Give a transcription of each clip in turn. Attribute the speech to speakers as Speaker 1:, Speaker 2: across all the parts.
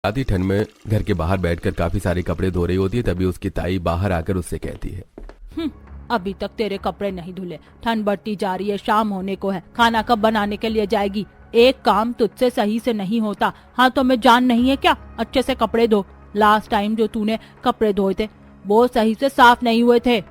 Speaker 1: आती ठंड में घर के बाहर बैठकर काफी सारे कपड़े धो रही होती है, तभी उसकी ताई बाहर आकर उससे कहती है,
Speaker 2: अभी तक तेरे कपड़े नहीं धुले, ठंड बढ़ती जा रही है, शाम होने को है, खाना कब बनाने के लिए जाएगी? एक काम तुझसे सही से नहीं होता। हाँ तो मैं जान नहीं है क्या? अच्छे से कपड़े धो। लास्ट टाइम जो तूने कपड़े धोए थे वो सही से साफ नहीं हुए थे।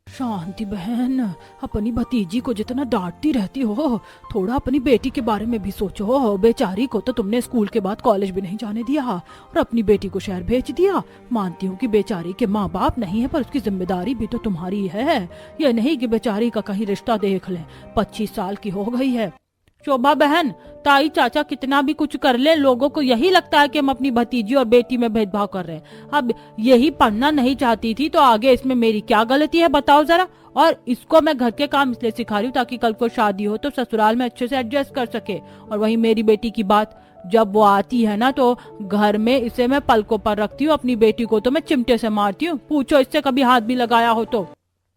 Speaker 2: शांति बहन, अपनी भतीजी को जितना डांटती रहती हो, थोड़ा अपनी बेटी के बारे में भी सोचो। बेचारी को तो तुमने स्कूल के बाद कॉलेज भी नहीं जाने दिया और अपनी बेटी को शहर भेज दिया। मानती हूँ कि बेचारी के माँ बाप नहीं है, पर उसकी जिम्मेदारी भी तो तुम्हारी है। ये नहीं कि बेचारी का कहीं रिश्ता देख ले, 25 साल की हो गई है। शोभा बहन, ताई चाचा कितना भी कुछ कर ले, लोगों को यही लगता है कि हम अपनी भतीजी और बेटी में भेदभाव कर रहे हैं। अब यही पढ़ना नहीं चाहती थी तो आगे इसमें मेरी क्या गलती है बताओ जरा। और इसको मैं घर के काम इसलिए सिखा रही हूँ ताकि कल को शादी हो तो ससुराल में अच्छे से एडजस्ट कर सके। और वही मेरी बेटी की बात, जब वो आती है ना तो घर में इसे मैं पलकों पर रखती हूँ, अपनी बेटी को तो मैं चिमटे से मारती हूँ। पूछो इससे कभी हाथ भी लगाया हो तो।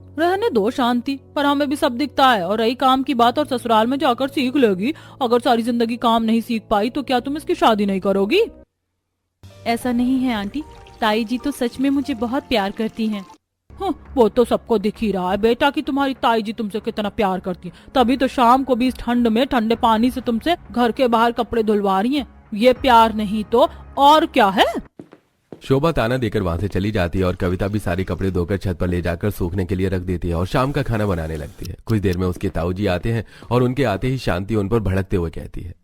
Speaker 2: रहने दो शांति, पर हमें भी सब दिखता है। और रही काम की बात, और ससुराल में जाकर सीख लेगी। अगर सारी जिंदगी काम नहीं सीख पाई तो क्या तुम इसकी शादी नहीं करोगी?
Speaker 3: ऐसा नहीं है आंटी, ताई जी तो सच में मुझे बहुत प्यार करती हैं।
Speaker 2: वो तो सबको दिख ही रहा है बेटा कि तुम्हारी ताई जी तुमसे कितना प्यार करती है, तभी तो शाम को भी इस ठंड में ठंडे पानी से तुमसे घर के बाहर कपड़े धुलवा रही है। ये प्यार नहीं तो और क्या है?
Speaker 1: शोभा ताना देकर वहां से चली जाती है और कविता भी सारे कपड़े धोकर छत पर ले जाकर सूखने के लिए रख देती है और शाम का खाना बनाने लगती है। कुछ देर में उसके ताऊ जी आते हैं और उनके आते ही शांति उन पर भड़कते हुए कहती है,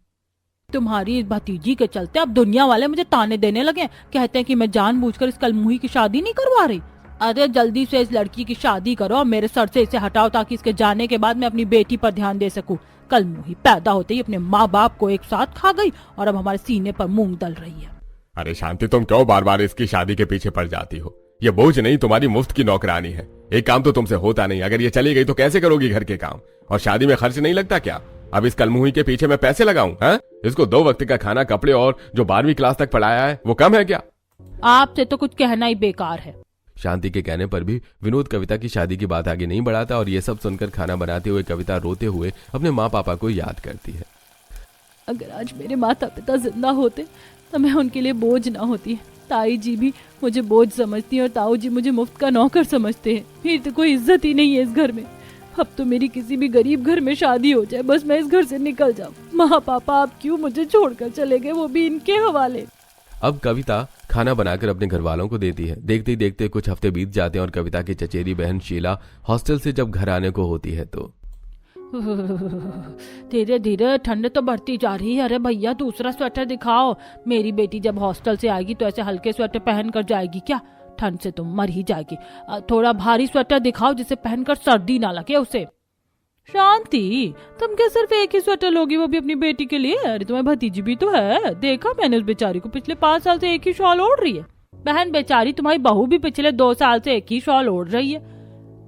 Speaker 2: तुम्हारी इस भतीजी के चलते अब दुनिया वाले मुझे ताने देने लगे। कहते हैं कि मैं जानबूझकर इस कलमुही की शादी नहीं करवा रही। अरे जल्दी से इस लड़की की शादी करो और मेरे सर से इसे हटाओ ताकि इसके जाने के बाद मैं अपनी बेटी पर ध्यान दे सकूं। कलमुही पैदा होते ही अपने माँ बाप को एक साथ खा गई और अब हमारे सीने पर मूंग दल रही है।
Speaker 4: अरे शांति, तुम क्यों बार बार इसकी शादी के पीछे पड़ जाती हो? ये बोझ नहीं, तुम्हारी मुफ्त की नौकरानी है। एक काम तो तुमसे होता नहीं। अगर ये चली गई तो कैसे करोगी घर के काम? और शादी में खर्च नहीं लगता क्या? अब इस कलमुही के पीछे मैं पैसे लगाऊं? हैं? इसको 2 वक्त का खाना, कपड़े और जो 12वीं क्लास तक पढ़ाया है वो कम है क्या?
Speaker 2: आपसे तो कुछ कहना ही बेकार है।
Speaker 1: शांति के कहने पर भी विनोद कविता की शादी की बात आगे नहीं बढ़ाता और ये सब सुनकर खाना बनाते हुए कविता रोते हुए अपने माँ पापा को याद करती है।
Speaker 3: अगर आज मेरे माता पिता जिंदा होते तो मैं उनके लिए बोझ ना होती। ताई जी भी मुझे बोझ समझती है और ताऊ जी मुझे मुफ्त का नौकर समझते हैं। फिर तो कोई इज्जत ही नहीं है इस घर में। अब तो मेरी किसी भी गरीब घर में शादी हो जाए, बस मैं इस घर से निकल जाऊं। माँ पापा आप क्यों मुझे छोड़कर चले गए, वो भी इनके हवाले।
Speaker 1: अब कविता खाना बनाकर अपने घर वालों को देती है। देखते ही देखते कुछ हफ्ते बीत जाते हैं और कविता की चचेरी बहन शीला हॉस्टल से जब घर आने को होती है तो
Speaker 2: धीरे धीरे ठंड तो बढ़ती जा रही है। अरे भैया दूसरा स्वेटर दिखाओ। मेरी बेटी जब हॉस्टल से आएगी तो ऐसे हल्के स्वेटर पहन कर जाएगी क्या? ठंड से तो मर ही जाएगी। थोड़ा भारी स्वेटर दिखाओ जिसे पहनकर सर्दी ना लगे उसे। शांति, तुम क्या सिर्फ एक ही स्वेटर लोगी, वो भी अपनी बेटी के लिए? अरे तुम्हारी भतीजी भी तो है, देखा मैंने उस बेचारी को, पिछले 5 साल से एक ही शॉल ओढ़ रही है। बहन बेचारी, तुम्हारी बहू भी पिछले 2 साल से एक ही शॉल ओढ़ रही है।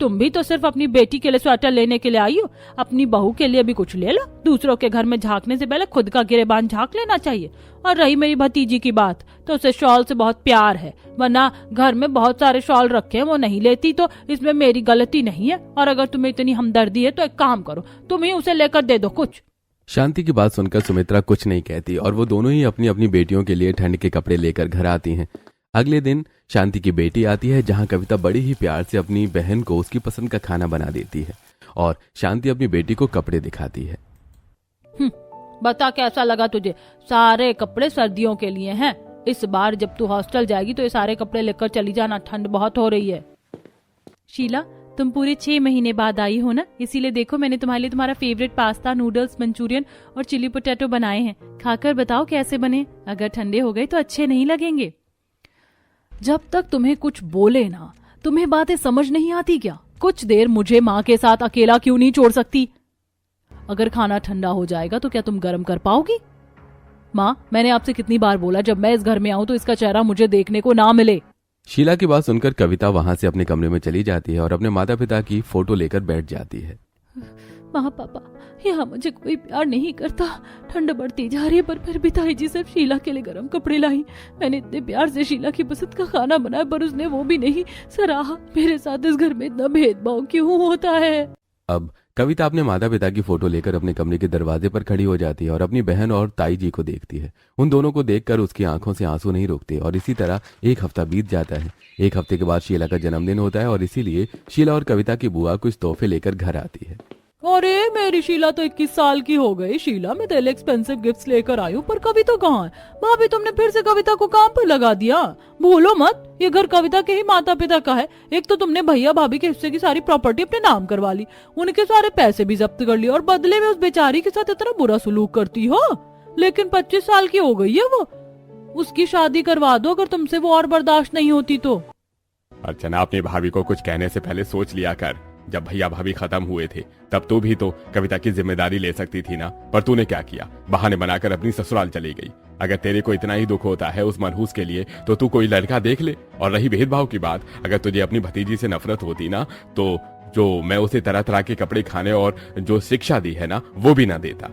Speaker 2: तुम भी तो सिर्फ अपनी बेटी के लिए स्वेटर लेने के लिए आई हो, अपनी बहू के लिए भी कुछ ले लो। दूसरों के घर में झांकने से पहले खुद का गिरेबान झांक लेना चाहिए। और रही मेरी भतीजी की बात, तो उसे शॉल से बहुत प्यार है, वरना घर में बहुत सारे शॉल रखे हैं वो नहीं लेती, तो इसमें मेरी गलती नहीं है। और अगर तुम्हें इतनी हमदर्दी है तो एक काम करो, तुम ही उसे लेकर दे दो कुछ।
Speaker 1: शांति की बात सुनकर सुमित्रा कुछ नहीं कहती और वो दोनों ही अपनी अपनी बेटियों के लिए ठंड के कपड़े लेकर घर आती हैं। अगले दिन शांति की बेटी आती है, जहां कविता बड़ी ही प्यार से अपनी बहन को उसकी पसंद का खाना बना देती है और शांति अपनी बेटी को कपड़े दिखाती है।
Speaker 2: बता कैसा लगा तुझे? सारे कपड़े सर्दियों के लिए हैं। इस बार जब तू हॉस्टल जाएगी तो ये सारे कपड़े लेकर चली जाना, ठंड बहुत हो रही है।
Speaker 3: शीला, तुम पूरे 6 महीने बाद आई हो ना, इसीलिए देखो मैंने तुम्हारे लिए तुम्हारा फेवरेट पास्ता, नूडल्स, मंचूरियन और चिली पोटैटो बनाए हैं। खाकर बताओ कैसे बने। अगर ठंडे हो गए तो अच्छे नहीं लगेंगे।
Speaker 2: जब तक तुम्हें कुछ बोले ना, तुम्हें बातें समझ नहीं आती क्या? कुछ देर मुझे माँ के साथ अकेला क्यों नहीं छोड़ सकती? अगर खाना ठंडा हो जाएगा तो क्या तुम गर्म कर पाओगी? माँ, मैंने आपसे कितनी बार बोला जब मैं इस घर में आऊं तो इसका चेहरा मुझे देखने को ना मिले।
Speaker 1: शीला की बात सुनकर कविता वहां से अपने कमरे में चली जाती है और अपने माता पिता की फोटो लेकर बैठ जाती है।
Speaker 3: माँ पापा, यहाँ मुझे कोई प्यार नहीं करता। ठंड बढ़ती जा रही है पर फिर भी ताई जी सिर्फ शीला के लिए गर्म कपड़े लाई। मैंने इतने प्यार से शीला की पसंद का खाना बनाया पर उसने वो भी नहीं सराहा। मेरे साथ इस घर में इतना भेदभाव क्यों होता है?
Speaker 1: अब कविता अपने माता पिता की फोटो लेकर अपने कमरे के दरवाजे पर खड़ी हो जाती है और अपनी बहन और ताई जी को देखती है। उन दोनों को देखकर उसकी आंखों से आंसू नहीं रुकते और इसी तरह एक हफ्ता बीत जाता है। एक हफ्ते के बाद शीला का जन्मदिन होता है और इसीलिए शीला और कविता की बुआ कुछ तोहफे लेकर घर आती है।
Speaker 2: अरे मेरी शीला तो 21 साल की हो गई। शीला मैं तेरे लिए एक्सपेंसिव गिफ्ट्स लेकर आई हूँ, पर कविता कहाँ है? भाभी तुमने फिर से कविता को काम पर लगा दिया। भूलो मत, ये घर कविता के ही माता पिता का है। एक तो तुमने भैया भाभी के हिस्से की सारी प्रॉपर्टी अपने नाम करवा ली, उनके सारे पैसे भी जब्त कर लिए और बदले में उस बेचारी के साथ इतना बुरा सलूक करती हो। लेकिन 25 साल की हो गई है वो, उसकी शादी करवा दो अगर तुमसे वो और बर्दाश्त नहीं होती तो।
Speaker 4: अर्चना, अपनी भाभी को कुछ कहने से पहले सोच लिया कर। जब भैया भाभी खत्म हुए थे तब तू भी तो कविता की जिम्मेदारी ले सकती थी ना, पर तूने क्या किया? बहाने बनाकर अपनी ससुराल चली गई। अगर तेरे को इतना ही दुख होता है उस मनहूस के लिए तो तू कोई लड़का देख ले। और रही भेदभाव की बात, अगर तुझे अपनी भतीजी से नफरत होती ना तो जो मैं उसे तरह तरह के कपड़े खाने और जो शिक्षा दी है ना वो भी ना देता।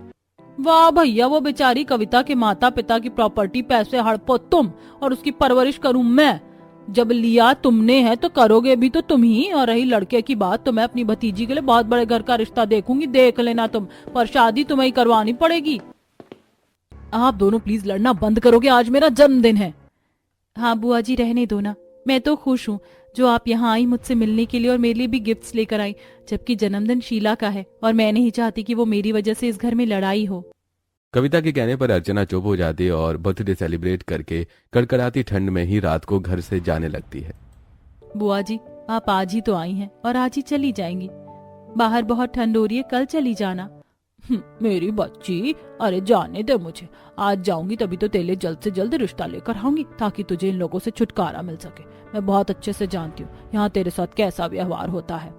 Speaker 2: वाह भैया, वो बेचारी कविता के माता पिता की प्रॉपर्टी पैसे हड़पो तुम और उसकी परवरिश करूं मैं। जब लिया तुमने है तो करोगे भी तो तुम ही। और रही लड़के की बात, तो मैं अपनी भतीजी के लिए बहुत बड़े घर का रिश्ता देखूंगी, देख लेना तुम, पर शादी तुम्हें ही करवानी पड़ेगी। आप दोनों प्लीज लड़ना बंद करोगे? आज मेरा जन्मदिन है।
Speaker 3: हाँ बुआ जी, रहने दो ना, मैं तो खुश हूँ जो आप यहाँ आई मुझसे मिलने के लिए और मेरे लिए भी गिफ्ट्स लेकर आई, जबकि जन्मदिन शीला का है और मैं नहीं चाहती कि वो मेरी वजह से इस घर में लड़ाई हो।
Speaker 1: कविता के कहने पर अर्चना चुप हो जाती है और बर्थडे सेलिब्रेट करके कड़कड़ाती ठंड में ही रात को घर से जाने लगती है।
Speaker 3: बुआ जी, आप आज ही तो आई हैं और आज ही चली जाएंगी। बाहर बहुत ठंड हो रही है, कल चली जाना।
Speaker 2: मेरी बच्ची, अरे जाने दे मुझे। आज जाऊंगी तभी तो तेरे लिए जल्द से जल्द रिश्ता लेकर आऊंगी ताकि तुझे इन लोगों से छुटकारा मिल सके। मैं बहुत अच्छे से जानती हूँ यहाँ तेरे साथ कैसा व्यवहार होता है।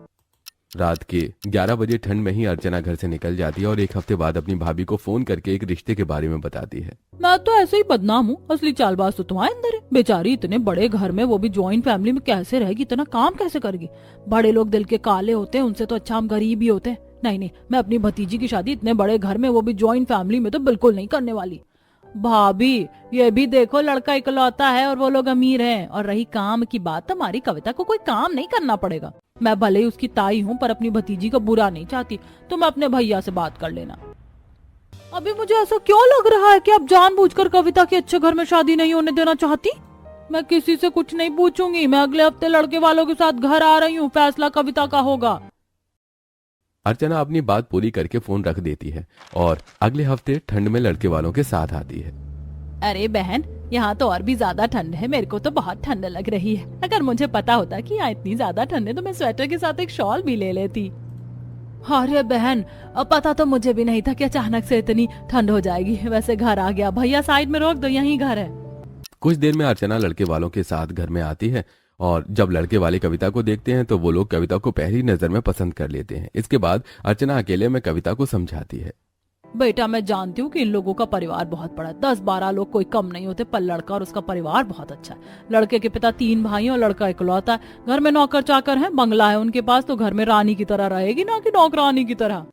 Speaker 1: रात के 11 बजे ठंड में ही अर्चना घर से निकल जाती है और एक हफ्ते बाद अपनी भाभी को फोन करके एक रिश्ते के बारे में बताती है।
Speaker 2: मैं तो ऐसे ही बदनाम हूँ, असली चालबाज तो तुम्हारे अंदर है। बेचारी इतने बड़े घर में, वो भी ज्वाइंट फैमिली में कैसे रहेगी, इतना काम कैसे करेगी? बड़े लोग दिल के काले होते हैं, उनसे तो अच्छा हम गरीब ही होते हैं। नहीं नहीं, मैं अपनी भतीजी की शादी इतने बड़े घर में, वो भी ज्वाइंट फैमिली में, तो बिल्कुल नहीं करने वाली। भाभी ये भी देखो, लड़का इकलौता है और वो लोग अमीर हैं। और रही काम की बात, हमारी कविता को कोई काम नहीं करना पड़ेगा। मैं भले ही उसकी ताई हूँ पर अपनी भतीजी का बुरा नहीं चाहती। तुम अपने भैया से बात कर लेना। अभी मुझे ऐसा क्यों लग रहा है कि आप जानबूझकर कविता के अच्छे घर में शादी नहीं होने देना चाहती? मैं किसी से कुछ नहीं पूछूंगी। मैं अगले हफ्ते लड़के वालों के साथ घर आ रही हूँ, फैसला कविता का होगा।
Speaker 1: अर्चना अपनी बात पूरी करके फोन रख देती है और अगले हफ्ते ठंड में लड़के वालों के साथ आती है।
Speaker 3: अरे बहन, यहाँ तो और भी ज्यादा ठंड है, मेरे को तो बहुत ठंड लग रही है। अगर मुझे पता होता कि यहाँ इतनी ज्यादा ठंड है तो मैं स्वेटर के साथ एक शॉल भी ले लेती।
Speaker 2: अरे बहन, अब पता तो मुझे भी नहीं था कि अचानक से इतनी ठंड हो जाएगी। वैसे घर आ गया, भैया साइड में रोक दो, यही घर है।
Speaker 1: कुछ देर में अर्चना लड़के वालों के साथ घर में आती है और जब लड़के वाले कविता को देखते हैं तो वो लोग कविता को पहली नजर में पसंद कर लेते हैं। इसके बाद अर्चना अकेले में कविता को समझाती है।
Speaker 2: बेटा मैं जानती हूँ कि इन लोगों का परिवार बहुत बड़ा है, 10-12 लोग कोई कम नहीं होते, पर लड़का और उसका परिवार बहुत अच्छा है। लड़के के पिता 3 भाई और लड़का इकलौता है। घर में नौकर चाकर है, बंगला है उनके पास, तो घर में रानी की तरह रहेगी, ना कि नौकरानी की तरह।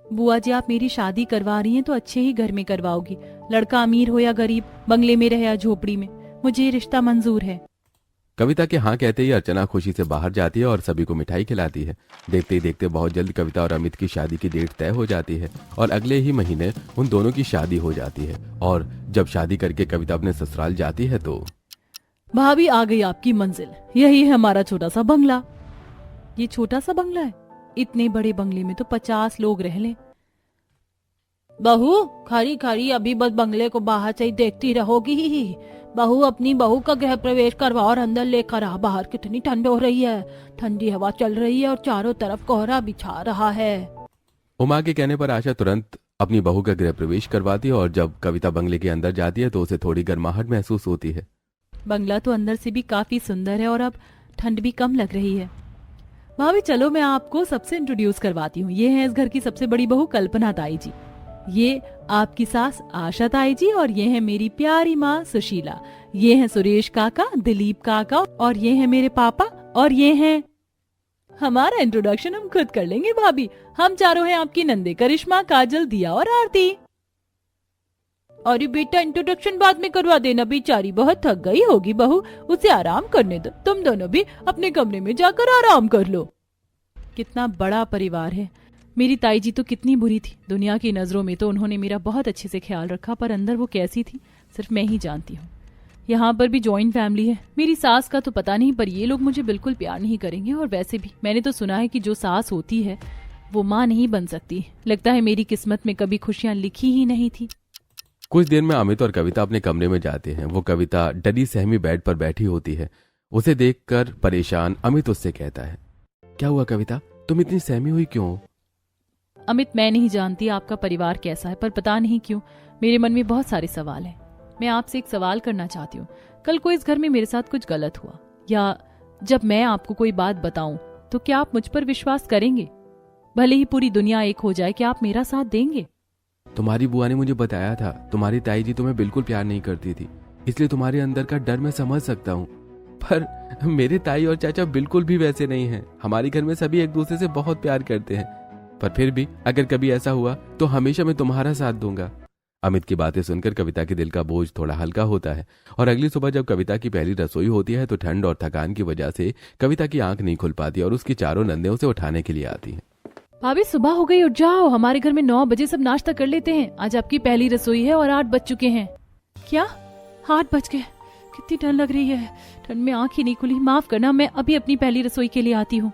Speaker 3: बुआ जी, आप मेरी शादी करवा रही हैं तो अच्छे ही घर में करवाओगी। लड़का अमीर हो या गरीब, बंगले में रहे या झोपड़ी में, मुझे ये रिश्ता मंजूर है।
Speaker 1: कविता के हाँ कहते ही अर्चना खुशी से बाहर जाती है और सभी को मिठाई खिलाती है। देखते ही देखते बहुत जल्द कविता और अमित की शादी की डेट तय हो जाती है और अगले ही महीने उन दोनों की शादी हो जाती है। और जब शादी करके कविता अपने ससुराल जाती है तो
Speaker 2: भाभी आ गई आपकी मंजिल, यही है हमारा छोटा सा बंगला।
Speaker 3: ये छोटा सा बंगला है? इतने बड़े बंगले में तो 50 लोग रह लें।
Speaker 2: बहू खरी खरी अभी बस बंगले को बाहर से ही देखती रहोगी। बहू अपनी बहू का गृह प्रवेश करवा और अंदर लेकर आ। बाहर कितनी ठंड हो रही है, ठंडी हवा चल रही है और चारों तरफ कोहरा बिछा रहा है।
Speaker 1: उमा के कहने पर आशा तुरंत अपनी बहू का गृह प्रवेश करवाती है और जब कविता बंगले के अंदर जाती है तो उसे थोड़ी गर्माहट महसूस होती है।
Speaker 3: बंगला तो अंदर से भी काफी सुंदर है और अब ठंड भी कम लग रही है। भाभी चलो मैं आपको सबसे इंट्रोड्यूस करवाती हूँ। ये है इस घर की सबसे बड़ी बहू कल्पना ताई जी, ये आपकी सास आशा ताई जी और ये है मेरी प्यारी माँ सुशीला। ये है सुरेश काका, दिलीप काका और ये है मेरे पापा और ये है। हमारा इंट्रोडक्शन हम खुद कर लेंगे भाभी। हम चारों हैं आपकी नंदे, करिश्मा, काजल, दिया और आरती।
Speaker 2: अरे बेटा इंट्रोडक्शन बाद में करवा देना, बेचारी बहुत थक गई होगी बहू, उसे आराम करने दो। तुम दोनों भी अपने कमरे में जाकर आराम कर लो।
Speaker 3: कितना बड़ा परिवार है। मेरी ताई जी तो कितनी बुरी थी। दुनिया की नज़रों में तो उन्होंने मेरा बहुत अच्छे से ख्याल रखा, पर अंदर वो कैसी थी सिर्फ मैं ही जानती हूँ। यहाँ पर भी जॉइंट फैमिली है। मेरी सास का तो पता नहीं, पर ये लोग मुझे बिल्कुल प्यार नहीं करेंगे। और वैसे भी मैंने तो सुना है कि जो सास होती है वो माँ नहीं बन सकती। लगता है मेरी किस्मत में कभी खुशियाँ लिखी ही नहीं थी।
Speaker 1: कुछ देर में अमित और कविता अपने कमरे में जाते हैं। वो कविता डरी सहमी बेड पर बैठी होती है। उसे देखकर परेशान अमित उससे कहता है, क्या हुआ कविता, तुम इतनी सहमी हुई क्यों?
Speaker 3: अमित, मैं नहीं जानती आपका परिवार कैसा है, पर पता नहीं क्यों मेरे मन में बहुत सारे सवाल हैं। मैं आपसे एक सवाल करना चाहती हूँ। कल को इस घर में मेरे साथ कुछ गलत हुआ, या जब मैं आपको कोई बात बताऊं, तो क्या आप मुझ पर विश्वास करेंगे? भले ही पूरी दुनिया एक हो जाए, क्या आप मेरा साथ देंगे?
Speaker 1: तुम्हारी बुआ ने मुझे बताया था तुम्हारी ताई जी तुम्हें बिल्कुल प्यार नहीं करती थी, इसलिए तुम्हारे अंदर का डर मैं समझ सकता हूँ। पर मेरे ताई और चाचा बिल्कुल भी वैसे नहीं हैं। हमारे घर में सभी एक दूसरे से बहुत प्यार करते हैं। पर फिर भी अगर कभी ऐसा हुआ तो हमेशा मैं तुम्हारा साथ दूंगा। अमित की बातें सुनकर कविता के दिल का बोझ थोड़ा हल्का होता है। और अगली सुबह जब कविता की पहली रसोई होती है तो ठंड और थकान की वजह से कविता की आंख नहीं खुल पाती और उसकी चारों नंदे उसे उठाने के लिए आती हैं।
Speaker 3: भाभी, सुबह हो गई, उठ जाओ। हमारे घर में 9 बजे सब नाश्ता कर लेते हैं। आज आपकी पहली रसोई है और 8 बज चुके हैं। क्या 8 बज गए? कितनी ठंड लग रही है। ठंड में आंख ही नहीं खुली। माफ करना, मैं अभी अपनी पहली रसोई के लिए आती हूँ।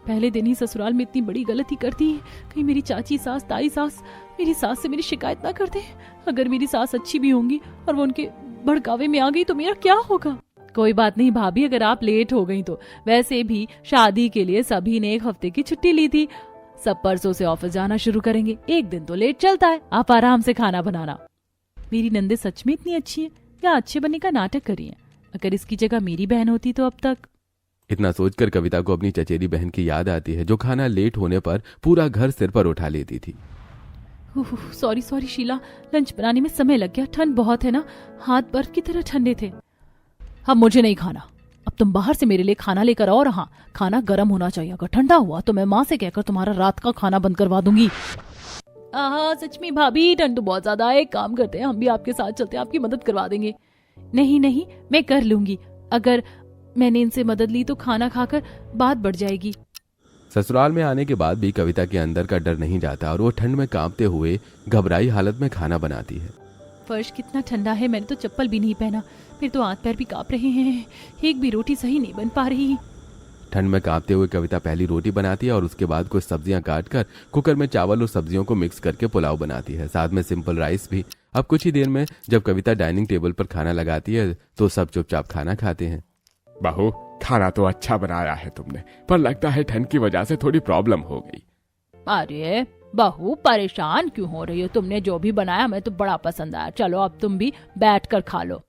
Speaker 3: पहले दिन ही ससुराल में इतनी बड़ी गलती कर दी। कहीं मेरी चाची सास, ताई सास मेरी सास से मेरी शिकायत ना कर दे। अगर मेरी सास अच्छी भी होंगी और वो उनके भड़कावे में आ गई तो मेरा क्या होगा? कोई बात नहीं भाभी, अगर आप लेट हो गई तो। वैसे भी शादी के लिए सभी ने 1 हफ्ते की छुट्टी ली थी। सब परसों से ऑफिस जाना शुरू करेंगे। एक दिन तो लेट चलता है। आप आराम से खाना बनाना। मेरी नंदे सच में इतनी अच्छी है या अच्छे बनने का नाटक करी है? अगर इसकी जगह मेरी बहन होती तो अब तक।
Speaker 1: इतना सोचकर कविता को अपनी चचेरी बहन की याद आती है जो खाना लेट होने पर पूरा घर सिर पर उठा लेती थी।
Speaker 3: सॉरी शीला, लंच बनाने में समय लग गया। ठंड बहुत है ना, हाथ बर्फ की तरह ठंडे थे। अब मुझे नहीं खाना। अब तुम बाहर से मेरे लिए खाना लेकर आओ। और हाँ, खाना गर्म होना चाहिए। अगर ठंडा हुआ तो मैं माँ से कहकर तुम्हारा रात का खाना बंद करवा दूंगी। सच में भाभी, ठंड तो बहुत ज्यादा है। एक काम करते हैं, हम भी आपके साथ चलते हैं, आपकी मदद करवा देंगे। नहीं, मैं कर लूंगी। अगर मैंने इनसे मदद ली तो खाना खाकर बात बढ़ जाएगी।
Speaker 1: ससुराल में आने के बाद भी कविता के अंदर का डर नहीं जाता और वो ठंड में कांपते हुए घबराई हालत में खाना बनाती है।
Speaker 3: फर्श कितना ठंडा है, मैंने तो चप्पल भी नहीं पहना। फिर तो हाथ पैर भी कांप रहे हैं। एक भी रोटी सही नहीं बन पा रही।
Speaker 1: ठंड में कांपते हुए कविता पहली रोटी बनाती है और उसके बाद कुछ सब्जियां काटकर कुकर में चावल और सब्जियों को मिक्स करके पुलाव बनाती है, साथ में सिंपल राइस भी। अब कुछ ही देर में जब कविता डाइनिंग टेबल पर खाना लगाती है तो सब चुपचाप खाना खाते हैं।
Speaker 4: बहू, खाना तो अच्छा बनाया है तुमने, पर लगता है ठंड की वजह से थोड़ी प्रॉब्लम हो गई।
Speaker 3: अरे बहू, परेशान क्यों हो रही हो? तुमने जो भी बनाया मैं तो बड़ा पसंद आया। चलो अब तुम भी बैठ कर खा लो।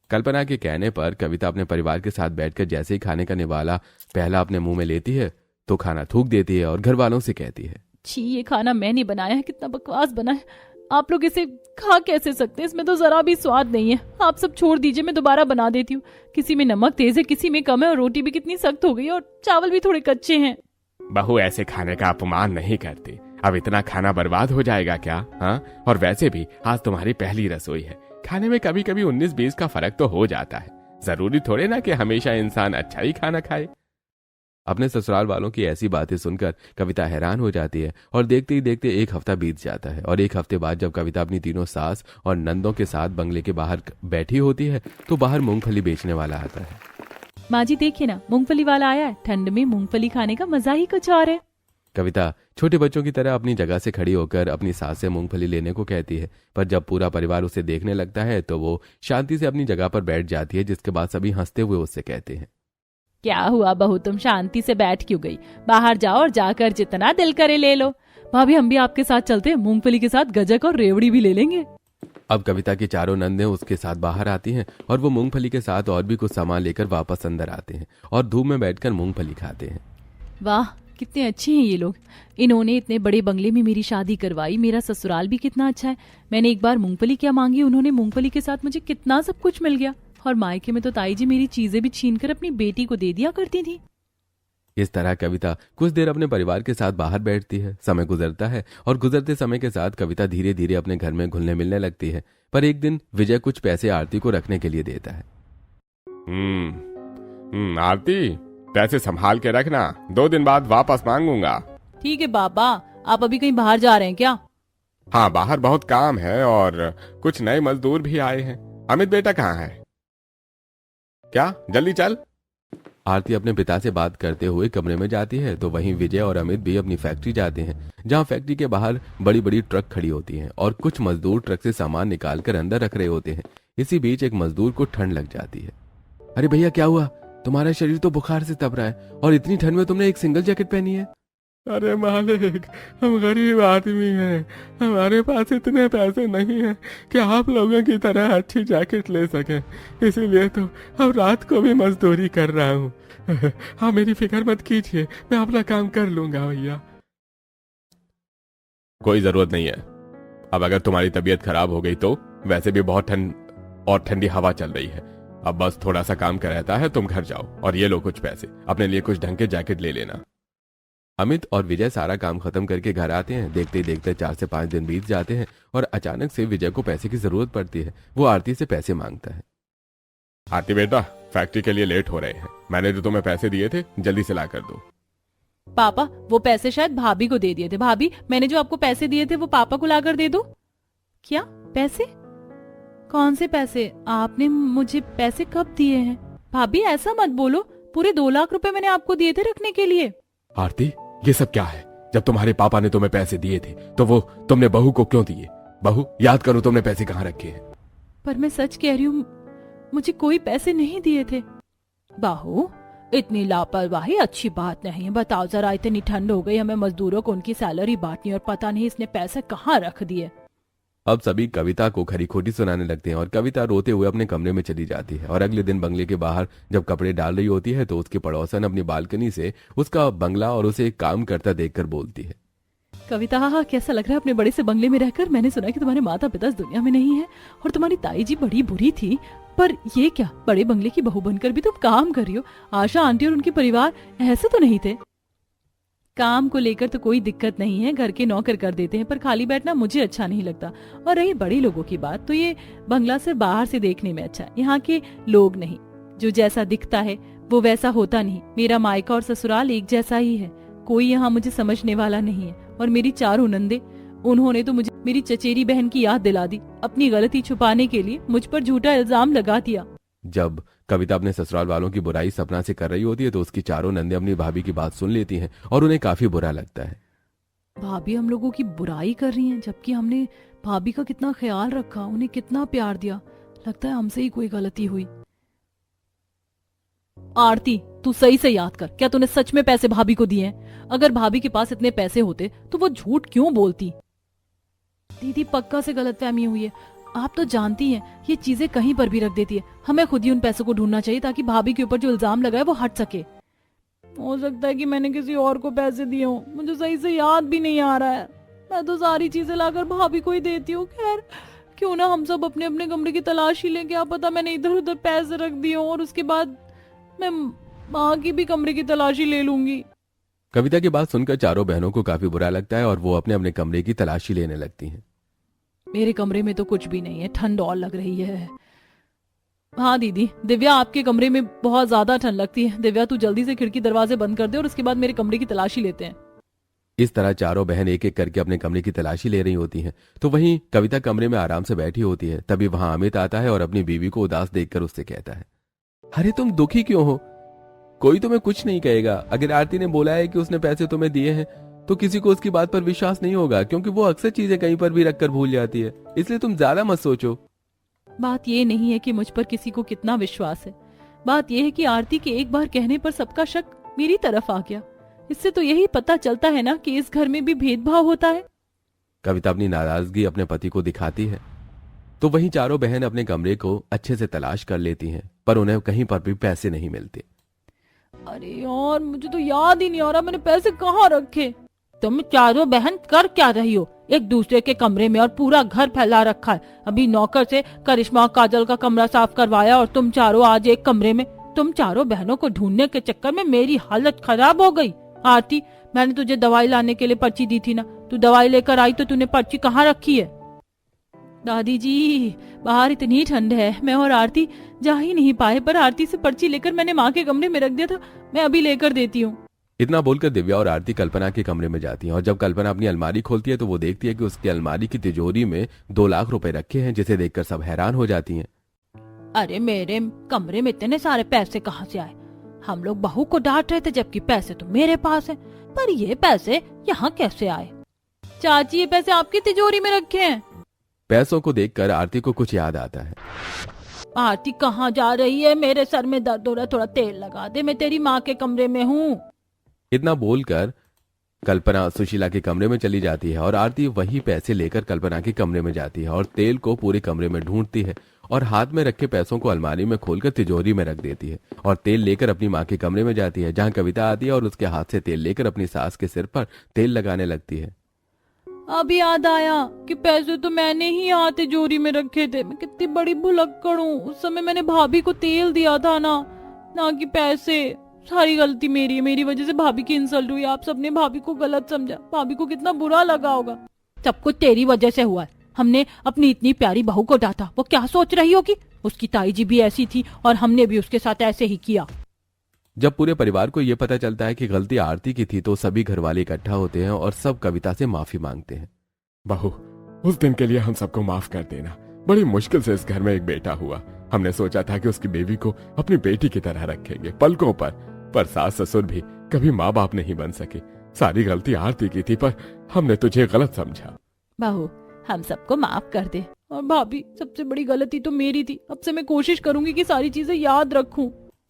Speaker 1: कल्पना के कहने पर कविता अपने परिवार के साथ बैठकर जैसे ही खाने का निवाला पहला अपने मुंह में लेती है तो खाना थूक देती है और घर वालों से कहती है,
Speaker 3: छी, ये खाना मैंने बनाया है। कितना बकवास बना है। आप लोग इसे खा कैसे सकते हैं? इसमें तो जरा भी स्वाद नहीं है। आप सब छोड़ दीजिए, मैं दोबारा बना देती हूँ। किसी में नमक तेज है, किसी में कम है, और रोटी भी कितनी सख्त हो गई और चावल भी थोड़े कच्चे हैं।
Speaker 4: बहू, ऐसे खाने का अपमान नहीं करती। अब इतना खाना बर्बाद हो जाएगा क्या? हाँ, और वैसे भी आज तुम्हारी पहली रसोई है। खाने में कभी कभी 19-20 का फर्क तो हो जाता है। जरूरी थोड़े ना कि हमेशा इंसान अच्छा ही खाना खाए।
Speaker 1: अपने ससुराल वालों की ऐसी बातें सुनकर कविता हैरान हो जाती है और देखते ही देखते 1 हफ्ता बीत जाता है। और 1 हफ्ते बाद जब कविता अपनी तीनों सास और नंदों के साथ बंगले के बाहर बैठी होती है तो बाहर मूंगफली बेचने वाला आता है।
Speaker 3: माँ जी देखिए ना, मूंगफली वाला आया है। ठंड में मूंगफली खाने का मजा ही कुछ और है।
Speaker 1: कविता छोटे बच्चों की तरह अपनी जगह से खड़ी होकर अपनी सास से मूंगफली लेने को कहती है, पर जब पूरा परिवार उसे देखने लगता है तो वो शांति से अपनी जगह पर बैठ जाती है, जिसके बाद सभी हंसते हुए उससे कहते हैं,
Speaker 3: क्या हुआ बहू, तुम शांति से बैठ क्यों गई? बाहर जाओ और जाकर जितना दिल करे ले लो। भाभी, हम भी आपके साथ चलते हैं। मूंगफली के साथ गजक और रेवड़ी भी ले लेंगे।
Speaker 1: अब कविता की चारों नंदें उसके साथ बाहर आती हैं और वो मूंगफली के साथ और भी कुछ सामान लेकर वापस अंदर आते हैं और धूप में बैठकर मूंगफली खाते हैं।
Speaker 3: वाह, कितने अच्छे हैं ये लोग। इन्होंने इतने बड़े बंगले में मेरी शादी करवाई। मेरा ससुराल भी कितना अच्छा है। मैंने एक बार मूंगफली क्या मांगी, उन्होंने मूंगफली के साथ मुझे कितना सब कुछ मिल गया। और मायके में तो ताई जी मेरी चीजें भी छीनकर अपनी बेटी को दे दिया करती थी।
Speaker 1: इस तरह कविता कुछ देर अपने परिवार के साथ बाहर बैठती है। समय गुजरता है और गुजरते समय के साथ कविता धीरे धीरे अपने घर में घुलने मिलने लगती है। पर एक दिन विजय कुछ पैसे आरती को रखने के लिए देता है।
Speaker 4: आरती, पैसे संभाल के रखना, 2 दिन बाद वापस मांगूंगा।
Speaker 3: ठीक है पापा, आप अभी कहीं बाहर जा रहे हैं क्या?
Speaker 4: हाँ, बाहर बहुत काम है और कुछ नए मजदूर भी आए हैं। अमित बेटा कहाँ है? क्या जल्दी चल।
Speaker 1: आरती अपने पिता से बात करते हुए कमरे में जाती है तो वहीं विजय और अमित भी अपनी फैक्ट्री जाते हैं, जहां फैक्ट्री के बाहर बड़ी बड़ी ट्रक खड़ी होती हैं और कुछ मजदूर ट्रक से सामान निकालकर अंदर रख रहे होते हैं। इसी बीच एक मजदूर को ठंड लग जाती है। अरे भैया क्या हुआ? तुम्हारा शरीर तो बुखार से तप रहा है और इतनी ठंड में तुमने एक सिंगल जैकेट पहनी है।
Speaker 4: अरे मालिक, हम गरीब आदमी हैं, हमारे पास इतने पैसे नहीं हैं कि आप लोगों की तरह अच्छी जैकेट ले सकें, इसीलिए तो अब रात को भी मजदूरी कर रहा हूँ। हाँ, मेरी फिक्र मत कीजिए, मैं अपना काम कर लूंगा भैया। कोई जरूरत नहीं है। अब अगर तुम्हारी तबीयत खराब हो गई तो वैसे भी बहुत ठंड और ठंडी हवा चल रही है। अब बस थोड़ा सा काम का रहता है, तुम घर जाओ और ये लो कुछ पैसे, अपने लिए कुछ ढंग के जैकेट ले लेना।
Speaker 1: अमित और विजय सारा काम खत्म करके घर आते हैं। देखते ही देखते 4 से 5 दिन बीत जाते हैं और अचानक से विजय को पैसे की जरूरत पड़ती है। वो आरती से पैसे मांगता है।
Speaker 4: आरती बेटा, फैक्ट्री के लिए लेट हो रहे हैं, मैंने जो तुम्हें पैसे दिए थे जल्दी से ला कर दो।
Speaker 3: पापा, वो पैसे शायद भाभी को दे दिए थे। भाभी, मैंने जो आपको पैसे दिए थे वो पापा को लाकर दे दो। क्या पैसे? कौन से पैसे? आपने मुझे पैसे कब दिए हैं? भाभी ऐसा मत बोलो, पूरे 2 लाख रुपए मैंने आपको दिए थे रखने के लिए।
Speaker 4: आरती, ये सब क्या है? जब तुम्हारे पापा ने तुम्हें पैसे दिए थे तो वो तुमने बहू को क्यों दिए? बहू, याद करो तुमने पैसे कहाँ रखे हैं।
Speaker 3: पर मैं सच कह रही हूँ, मुझे कोई पैसे नहीं दिए थे। बहू, इतनी लापरवाही अच्छी बात नहीं है। बताओ जरा, इतनी ठंड हो गई, हमें मजदूरों को उनकी सैलरी बांटनी और पता नहीं इसने पैसे कहाँ रख दिए।
Speaker 1: अब सभी कविता को खरी खोटी सुनाने लगते हैं और कविता रोते हुए अपने कमरे में चली जाती है। और अगले दिन बंगले के बाहर जब कपड़े डाल रही होती है तो उसके पड़ोसन अपनी बालकनी से उसका बंगला और उसे काम करता देखकर बोलती है,
Speaker 3: कविता, हाँ, कैसा लग रहा है अपने बड़े से बंगले में रहकर? मैंने सुना कि तुम्हारे माता पिता इस दुनिया में नहीं है और तुम्हारी ताई जी बड़ी बुरी थी, पर ये क्या, बड़े बंगले की बहू बनकर भी तुम काम कर रही हो? आशा आंटी और उनके परिवार ऐसे तो नहीं थे। काम को लेकर तो कोई दिक्कत नहीं है, घर के नौकर कर देते हैं, पर खाली बैठना मुझे अच्छा नहीं लगता। और रही बड़ी लोगों की बात, तो ये बंगला सिर्फ बाहर से देखने में अच्छा है, यहाँ के लोग नहीं। जो जैसा दिखता है वो वैसा होता नहीं। मेरा मायका और ससुराल एक जैसा ही है, कोई यहाँ मुझे समझने वाला नहीं है। और मेरी 4 नंदे, उन्होंने तो मुझे मेरी चचेरी बहन की याद दिला दी। अपनी गलती छुपाने के लिए मुझ पर झूठा इल्जाम लगा दिया।
Speaker 1: जब कविता अपने ससुराल वालों की बुराई सपना से कर रही होती है तो उसकी चारों नंदे अपनी भाभी की बात सुन लेती हैं और उन्हें काफी बुरा लगता है।
Speaker 3: भाभी हम लोगों की बुराई कर रही हैं, जबकि हमने भाभी का कितना ख्याल रखा, उन्हें कितना प्यार दिया। लगता है हमसे ही कोई गलती हुई। आरती, तू सही से याद कर, क्या तूने सच में पैसे भाभी को दिए हैं? अगर भाभी के पास इतने पैसे होते तो वो झूठ क्यों बोलती? दीदी, पक्का से गलतफहमी हुई है। आप तो जानती हैं ये चीजें कहीं पर भी रख देती है। हमें खुद ही उन पैसों को ढूंढना चाहिए ताकि भाभी के ऊपर जो इल्जाम लगा है वो हट सके। हो सकता है कि मैंने किसी और को पैसे दिए हों, मुझे सही से याद भी नहीं आ रहा है। मैं तो सारी चीजें लाकर भाभी को ही देती हूँ। खैर, क्यों ना हम सब अपने अपने कमरे की तलाशी लें। क्या पता मैंने इधर उधर पैसे रख दिए हों और उसके बाद मैं माँ की भी कमरे की तलाशी ले लूंगी।
Speaker 1: कविता की बात सुनकर चारों बहनों को काफी बुरा लगता है और वो अपने अपने कमरे की तलाशी लेने लगती हैं।
Speaker 3: मेरे कमरे में तो कुछ भी नहीं है, ठंड और लग रही है। हाँ दीदी, दिव्या, आपके कमरे में बहुत ज्यादा ठंड लगती है। दिव्या, तू जल्दी से खिड़की दरवाजे बंद कर दे और उसके बाद मेरे कमरे की तलाशी लेते हैं।
Speaker 1: इस तरह चारों बहन एक एक करके अपने कमरे की तलाशी ले रही होती हैं। तो वहीं कविता कमरे में आराम से बैठी होती है। तभी वहां अमित आता है और अपनी बीवी को उदास देखकर उससे कहता है, अरे तुम दुखी क्यों हो? कोई तुम्हें कुछ नहीं कहेगा। अगर आरती ने बोला है कि उसने पैसे तुम्हें दिए हैं तो किसी को उसकी बात पर विश्वास नहीं होगा, क्योंकि वो अक्सर चीजें कहीं पर भी रखकर भूल जाती है। इसलिए तुम ज्यादा मत सोचो।
Speaker 3: बात ये नहीं है कि मुझ पर किसी को कितना विश्वास है, बात यह है कि आरती के एक बार कहने पर सबका शक मेरी तरफ आ गया। इससे तो यही पता चलता है ना कि इस घर में भी भेदभाव होता है।
Speaker 1: कविता अपनी नाराजगी अपने पति को दिखाती है। तो वहीं चारों बहन अपने कमरे को अच्छे से तलाश कर लेती हैं, पर उन्हें कहीं पर भी पैसे नहीं मिलते।
Speaker 3: अरे यार, मुझे तो याद ही नहीं आ रहा मैंने पैसे कहाँ रखे। तुम चारों बहन कर क्या रही हो एक दूसरे के कमरे में? और पूरा घर फैला रखा है। अभी नौकर से करिश्मा और काजल का कमरा साफ करवाया और तुम चारों आज एक कमरे में। तुम चारों बहनों को ढूंढने के चक्कर में मेरी हालत खराब हो गई। आरती, मैंने तुझे दवाई लाने के लिए पर्ची दी थी ना, तू दवाई लेकर आई तो तूने पर्ची कहाँ रखी है? दादी जी, बाहर इतनी ठंड है, मैं और आरती जा ही नहीं पाए, पर आरती से पर्ची लेकर मैंने माँ के कमरे में रख दिया था। मैं अभी लेकर देती हूँ।
Speaker 1: इतना बोलकर दिव्या और आरती कल्पना के कमरे में जाती हैं और जब कल्पना अपनी अलमारी खोलती है तो वो देखती है कि उसकी अलमारी की तिजोरी में 2 लाख रुपए रखे हैं, जिसे देखकर सब हैरान हो जाती हैं।
Speaker 2: अरे मेरे कमरे में इतने सारे पैसे कहाँ से आए? हम लोग बहू को डांट रहे थे जबकि पैसे तो मेरे पास हैं, पर ये पैसे यहाँ कैसे आए?
Speaker 3: चाची ये पैसे आपकी तिजोरी में रखे हैं।
Speaker 1: पैसों को देखकर आरती को कुछ याद आता है।
Speaker 2: आरती कहाँ जा रही है? मेरे सर में दर्द हो रहा है, थोड़ा तेल लगा दे, मैं तेरी माँ के कमरे में हूँ।
Speaker 1: इतना बोलकर कल्पना सुशीला के कमरे में चली जाती है और आरती वही पैसे लेकर कल्पना के कमरे में जाती है और तेल को पूरे कमरे में ढूंढती है और हाथ में रखे पैसों को अलमारी में खोलकर तिजोरी में रख देती है और तेल लेकर अपनी माँ के कमरे में जाती है, जहाँ कविता आती है और उसके हाथ से तेल लेकर अपनी सास के सिर पर तेल लगाने लगती है।
Speaker 3: अभी याद आया कि पैसे तो मैंने ही यहाँ तिजोरी में रखे थे। मैं कितनी बड़ी भुलक्कड़ हूँ। उस समय मैंने भाभी को तेल दिया था ना कि पैसे। सारी गलती मेरी है, मेरी वजह से भाभी की इंसल्ट हुई। आप सबने भाभी को गलत समझा, भाभी को कितना बुरा लगा होगा।
Speaker 2: सब कुछ तेरी वजह से हुआ है। हमने अपनी इतनी प्यारी बहू को डांटा, वो क्या सोच रही होगी? उसकी ताई जी भी ऐसी थी और हमने भी उसके साथ ऐसे ही किया।
Speaker 1: जब पूरे परिवार को यह पता चलता है कि गलती आरती की थी तो सभी घर वाले इकट्ठा होते हैं और सब कविता से माफी मांगते हैं।
Speaker 4: बहू, उस दिन के लिए हम सबको माफ कर देना। बड़ी मुश्किल से इस घर में एक बेटा हुआ। हमने सोचा था कि उसकी बेबी को अपनी बेटी की तरह रखेंगे पलकों पर सास ससुर भी कभी माँ बाप नहीं बन सके। सारी गलती आरती की थी, पर हमने तुझे गलत समझा।
Speaker 3: बहू, हम सबको माफ कर दे। और भाभी, सबसे बड़ी गलती तो मेरी थी। अब से मैं कोशिश करूंगी कि सारी चीजें याद रखूं।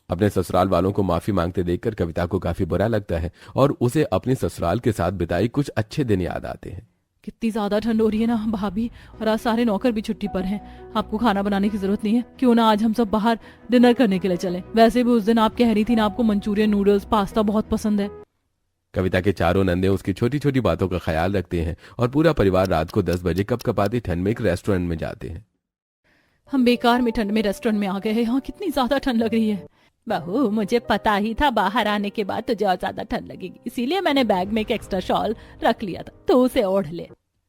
Speaker 1: अपने ससुराल वालों को माफी मांगते देखकर कविता को काफी बुरा लगता है और उसे अपने ससुराल के साथ बिताई कुछ अच्छे दिन याद आते हैं।
Speaker 3: कितनी ज्यादा ठंड हो रही है ना भाभी, और आज सारे नौकर भी छुट्टी पर हैं। आपको खाना बनाने की जरूरत नहीं है। क्यों ना आज हम सब बाहर डिनर करने के लिए चलें? वैसे भी उस दिन आप कह रही थी ना आपको मंचूरियन, नूडल्स, पास्ता बहुत पसंद है।
Speaker 1: कविता के चारों नंदे उसकी छोटी छोटी बातों का ख्याल रखते हैं और पूरा परिवार रात को 10 बजे कपकपाती ठंड में एक रेस्टोरेंट में जाते हैं।
Speaker 3: हम बेकार में ठंड में रेस्टोरेंट में आ गए हैं। यहाँ कितनी ज्यादा ठंड लग रही है।
Speaker 2: बहू, मुझे पता ही था बाहर आने के बाद तुझे और ज्यादा ठंड लगेगी, इसीलिए मैंने बैग में एक एक्स्ट्रा शॉल रख लिया था, तो उसे ओढ़ ले।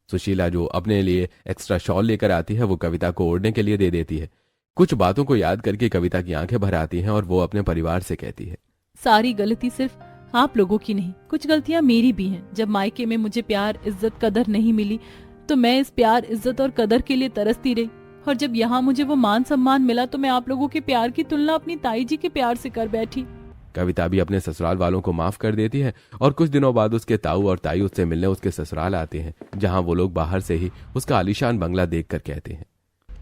Speaker 1: सुशीला जो अपने लिए एक्स्ट्रा शॉल लेकर आती है वो कविता को ओढ़ने के लिए दे देती है। कुछ बातों को याद करके कविता की आंखें भर आती हैं और वो अपने परिवार से कहती है,
Speaker 3: सारी गलती सिर्फ आप लोगों की नहीं, कुछ गलतियां मेरी भी हैं। जब मायके में मुझे प्यार, इज्जत, कदर नहीं मिली तो मैं इस प्यार, इज्जत और कदर के लिए तरसती रही, और जब यहाँ मुझे वो मान सम्मान मिला तो मैं आप लोगों के प्यार की तुलना अपनी ताई जी के प्यार से कर बैठी।
Speaker 1: कविता भी अपने ससुराल वालों को माफ कर देती है और कुछ दिनों बाद उसके ताऊ और ताई उससे मिलने उसके ससुराल आते हैं, जहां वो लोग बाहर से ही उसका आलीशान बंगला देखकर कहते हैं,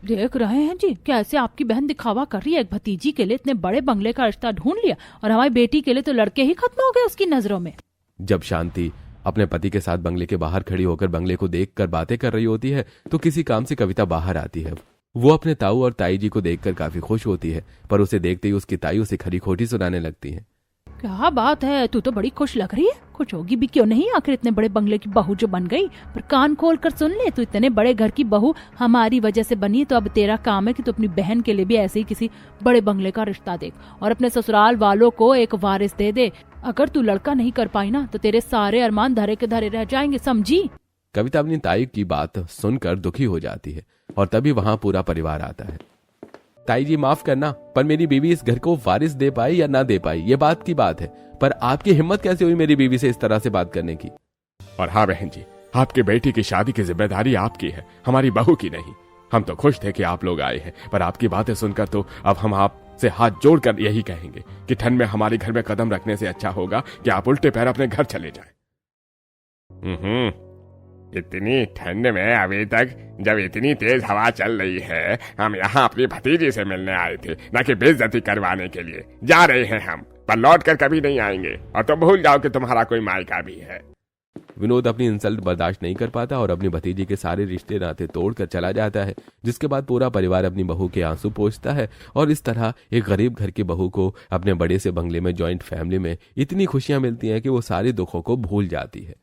Speaker 2: देख रहे हैं जी कैसे आपकी बहन दिखावा कर रही है। एक भतीजी के लिए इतने बड़े बंगले का रिश्ता ढूंढ लिया और हमारी बेटी के लिए तो लड़के ही खत्म हो गए उसकी नजरों में।
Speaker 1: जब शांति अपने पति के साथ बंगले के बाहर खड़ी होकर बंगले को देखकर बातें कर रही होती है तो किसी काम से कविता बाहर आती है। वो अपने ताऊ और ताई जी को देखकर काफी खुश होती है, पर उसे देखते ही उसकी ताई उसे खरी खोटी सुनाने लगती है।
Speaker 2: क्या बात है, तू तो बड़ी खुश लग रही है। खुश होगी भी क्यों नहीं, आखिर इतने बड़े बंगले की बहू जो बन गई। पर कान खोल कर सुन ले, तू इतने बड़े घर की बहू हमारी वजह से बनी, तो अब तेरा काम है कि तू अपनी बहन के लिए भी ऐसे ही किसी बड़े बंगले का रिश्ता देख और अपने ससुराल वालों को एक वारिस दे दे। अगर तू लड़का नहीं कर पाई ना तो तेरे सारे अरमान धरे के धरे रह जाएंगे, समझी।
Speaker 1: कविता अपनी ताई की बात सुनकर दुखी हो जाती है और तभी वहां पूरा परिवार आता है। ताई जी माफ करना, पर मेरी बीवी इस घर को वारिस दे पाई या ना दे पाई ये बात की बात है, पर आपकी हिम्मत कैसे हुई मेरी बीवी से इस तरह से बात करने की।
Speaker 4: और हाँ बहन जी, आपकी बेटी की शादी की जिम्मेदारी आपकी है, हमारी बहू की नहीं। हम तो खुश थे कि आप लोग आए हैं, पर आपकी बातें सुनकर तो अब हम आपसे हाथ जोड़कर यही कहेंगे कि ठंड में हमारे घर में कदम रखने से अच्छा होगा कि आप उल्टे पैर अपने घर चले जाएं। इतनी ठंड में अभी तक जब इतनी तेज हवा चल रही है, हम यहाँ अपनी भतीजी से मिलने आए थे, न कि बेइज्जती करवाने के लिए। जा रहे हैं हम, पर लौट कर कभी नहीं आएंगे, और तुम भूल जाओ कि तुम्हारा कोई मायका भी है।
Speaker 1: विनोद अपनी इंसल्ट बर्दाश्त नहीं कर पाता और अपनी भतीजी के सारे रिश्ते नाते तोड़कर चला जाता है, जिसके बाद पूरा परिवार अपनी बहू के आंसू पोंछता है और इस तरह एक गरीब घर की बहू को अपने बड़े से बंगले में जॉइंट फैमिली में इतनी खुशियां मिलती हैं कि वो सारे दुखों को भूल जाती है।